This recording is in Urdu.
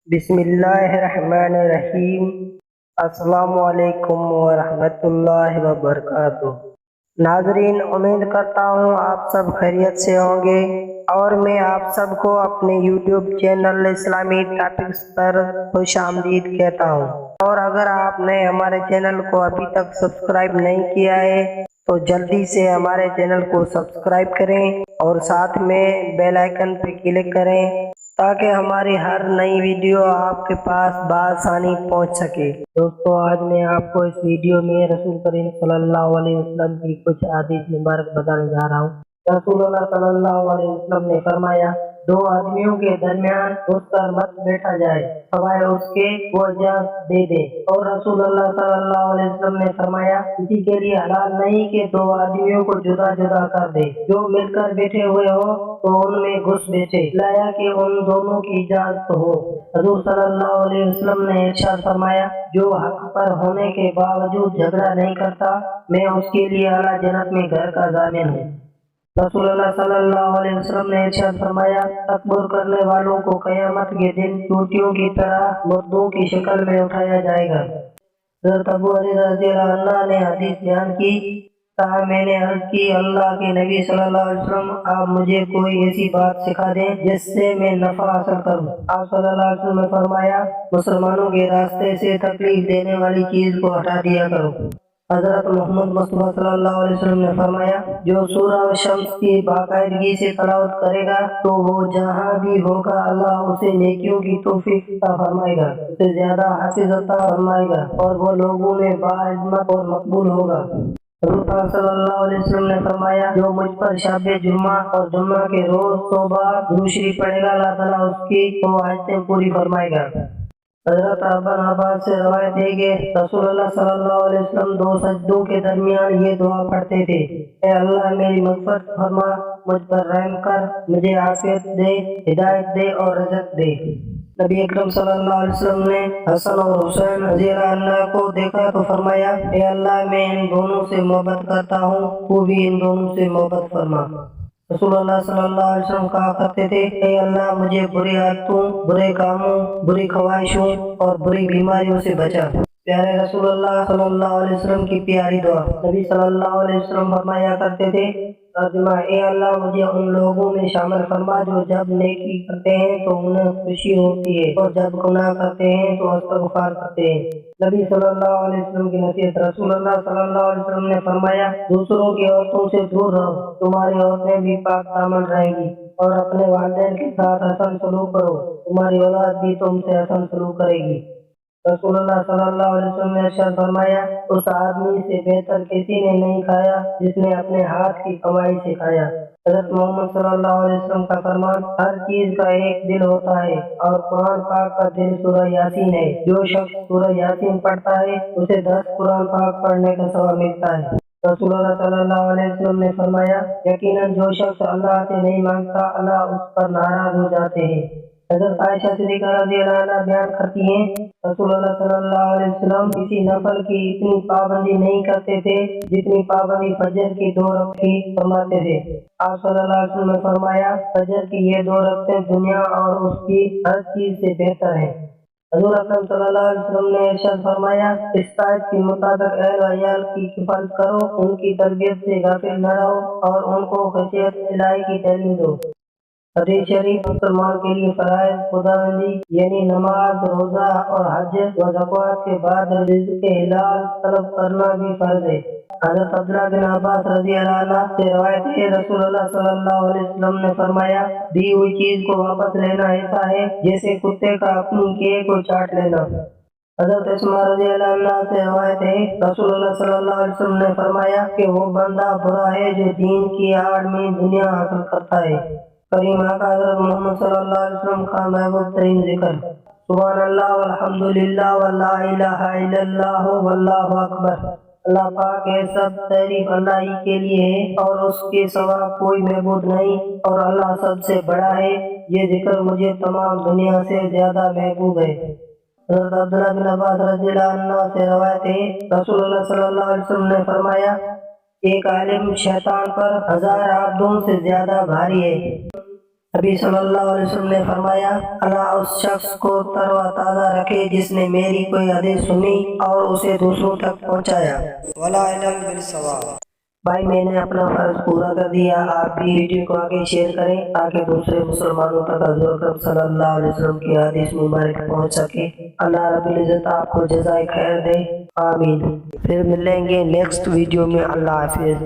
بسم اللہ الرحمن الرحیم۔ السلام علیکم ورحمۃ اللہ وبرکاتہ۔ ناظرین، امید کرتا ہوں آپ سب خیریت سے ہوں گے اور میں آپ سب کو اپنے یوٹیوب چینل اسلامی ٹاپکس پر خوش آمدید کہتا ہوں۔ اور اگر آپ نے ہمارے چینل کو ابھی تک سبسکرائب نہیں کیا ہے تو جلدی سے ہمارے چینل کو سبسکرائب کریں اور ساتھ میں بیل آئیکن پہ کلک کریں تاکہ ہماری ہر نئی ویڈیو آپ کے پاس بآسانی پہنچ سکے۔ دوستو، آج میں آپ کو اس ویڈیو میں رسول کریم صلی اللہ علیہ وسلم کی کچھ حدیث مبارک بتانے جا رہا ہوں۔ رسول اللہ صلی اللہ علیہ وسلم نے فرمایا، دو آدمیوں کے درمیان اٹھ کر مت بیٹھا جائے سوائے اس کے وہ اجازت دے دے۔ اور رسول اللہ صلی اللہ علیہ وسلم نے فرمایا، کسی کے لیے حلال نہیں کہ دو آدمیوں کو جدا جدا کر دے، جو مل کر بیٹھے ہوئے ہوں تو ان میں گھس بیٹھے، لایا کہ ان دونوں کی اجازت ہو۔ حضور صلی اللہ علیہ وسلم نے ارشاد فرمایا، جو حق پر ہونے کے باوجود جھگڑا نہیں کرتا، میں اس کے لیے اعلیٰ جنت میں گھر کا ضامن ہوں۔ رسول اللہ صلی اللہ علیہ وسلم نے ارشاد فرمایا، تکبر کرنے والوں کو قیامت کے دن چوٹیوں کی طرح مردوں کی شکل میں اٹھایا جائے گا۔ حضرت ابو ہریرہ رضی اللہ عنہ نے حدیث بیان کی، کہا، میں نے عرض کی، اللہ کے نبی صلی اللہ علیہ وسلم، آپ مجھے کوئی ایسی بات سکھا دیں جس سے میں نفع حاصل کروں۔ آپ صلی اللہ علیہ وسلم نے فرمایا، مسلمانوں کے راستے سے تکلیف دینے والی چیز کو ہٹا دیا کرو۔ حضرت محمد مصطفیٰ صلی اللہ علیہ وسلم نے فرمایا، جو سورہ شمس کی باقاعدگی سے تلاوت کرے گا تو وہ جہاں بھی ہوگا اللہ اسے نیکیوں کی توفیق عطا فرمائے گا، اسے زیادہ حافظ عطا فرمائے گا اور وہ لوگوں میں باعزت اور مقبول ہوگا۔ حضور پاک صلی اللہ علیہ وسلم نے فرمایا، جو مجھ پر شب جمعہ اور جمعہ کے روز صبح درود شریف پڑھے گا، اللہ تعالیٰ اس کی خواہشیں پوری فرمائے گا۔ حضرت ابن عباس سے روایت ہے کہ رسول اللہ صلی اللہ علیہ وسلم دو سجدوں کے درمیان یہ دعا پڑھتے تھے، اے اللہ میری مغفرت فرما، مجھ پر رحم کر، مجھے عافیت دے، ہدایت دے اور رزق دے۔ نبی اکرم صلی اللہ علیہ وسلم نے حسن اور حسین رضی اللہ عنہ کو دیکھا تو فرمایا، اے اللہ میں ان دونوں سے محبت کرتا ہوں، تو بھی ان دونوں سے محبت فرما۔ رسول اللہ صلی اللہ علیہ وسلم کہا کرتے تھے، اے اللہ مجھے بری عادتوں، برے کاموں، بری خواہشوں اور بری بیماریوں سے بچا۔ پیارے رسول اللہ صلی اللہ علیہ وسلم کی پیاری دعا۔ نبی صلی اللہ علیہ وسلم فرمایا کرتے تھے، ترجمہ، اے اللہ مجھے ان لوگوں میں شامل فرما جو جب نیکی کرتے ہیں تو انہیں خوشی ہوتی ہے اور جب گناہ کرتے ہیں تو استغفار کرتے ہیں۔ نبی صلی اللہ علیہ وسلم کی نصیحت۔ رسول اللہ صلی اللہ علیہ وسلم نے فرمایا، دوسروں کی عورتوں سے دور رہو، تمہاری عورتیں بھی پاک دامن رہیں گی، اور اپنے والدین کے ساتھ حسن سلوک کرو، تمہاری اولاد بھی تم سے حسن سلوک کرے گی۔ رسول اللہ صلی اللہ علیہ وسلم نے ارشاد فرمایا، اس آدمی سے بہتر کسی نے نہیں کھایا جس نے اپنے ہاتھ کی کمائی سے کھایا۔ حضرت محمد صلی اللہ علیہ وسلم کا فرمان، ہر چیز کا ایک دل ہوتا ہے اور قرآن پاک کا دل سورہ یاسین ہے، جو شخص سورہ یاسین پڑھتا ہے اسے 10 قرآن پاک پڑھنے کا ثواب ملتا ہے۔ رسول اللہ صلی اللہ علیہ وسلم نے فرمایا، یقیناً جو شخص اللہ سے نہیں مانگتا اللہ اس پر ناراض ہو جاتے ہیں۔ حضرت عائشہ صدیقہ رضی اللہ عنہا بیان کرتی ہیں، رسول اللہ صلی اللہ علیہ وسلم کسی نفل کی اتنی پابندی نہیں کرتے تھے جتنی پابندی فجر کی 2 رکعت کی فرماتے تھے۔ آپ صلی اللہ علیہ وسلم نے فرمایا، فجر کی یہ 2 رکعتیں دنیا اور اس کی ہر چیز سے بہتر ہیں۔ حضور اکرم صلی اللہ علیہ وسلم نے ارشاد فرمایا، استطاعت کے مطابق اہل و عیال کی حفاظت کرو، ان کی تربیت سے غافل نہ رہو اور ان کو خشیت الہی کی تعلیم دو۔ حدیث شریف، مسلمان کے لیے فرائض خداوندی یعنی نماز، روزہ اور حج و زکوٰۃ کے بعد رزق حلال طلب کرنا بھی فرض ہے۔ حضرت عبداللہ بن عباس رضی اللہ عنہ سے روایت ہے، رسول اللہ صلی اللہ علیہ وسلم نے فرمایا، دی ہوئی چیز کو واپس لینا ایسا ہے جیسے کتے کا اپنی کیل کو چاٹ لینا۔ حضرت اسماء رضی اللہ عنہ سے روایت ہے، رسول اللہ صلی اللہ علیہ وسلم نے فرمایا کہ وہ بندہ برا ہے جو دین کی آڑ میں دنیا حاصل کرتا ہے۔ کریم آقا حضرت محمد صلی اللہ علیہ وسلم کا محبوب ترین ذکر، سبحان اللہ والحمدللہ ولا الہ الا اللہ واللہ اکبر۔ اللہ پاک ہے، سب تعریف اللہ ہی کے لیے ہے اور اس کے سوا کوئی معبود نہیں، اور اللہ سب سے بڑا ہے، یہ ذکر مجھے تمام دنیا سے زیادہ محبوب ہے۔ حضرت عبداللہ بن عباس رضی اللہ عنہ سے روایت ہے، رسول اللہ صلی اللہ علیہ وسلم نے فرمایا، ایک عالم شیطان پر 1000 عبدوں سے زیادہ بھاری ہے۔ نبی صلی اللہ علیہ وسلم نے فرمایا اللہ اس شخص کو تر و تازہ رکھے جس نے میری کوئی حدیث سنی اور اسے دوسروں تک پہنچایا۔ وَالْعِلْمُ بِالصَّوَابِ۔ بھائی میں نے اپنا فرض پورا کر دیا، آپ بھی ویڈیو کو آگے شیئر کریں تاکہ دوسرے مسلمانوں تک حضور اکرم صلی اللہ علیہ وسلم کی حدیث مبارک پہنچ سکے۔ اللہ رب العزت آپ کو جزائے خیر دے، آمین۔ پھر ملیں گے نیکسٹ ویڈیو میں، اللہ حافظ۔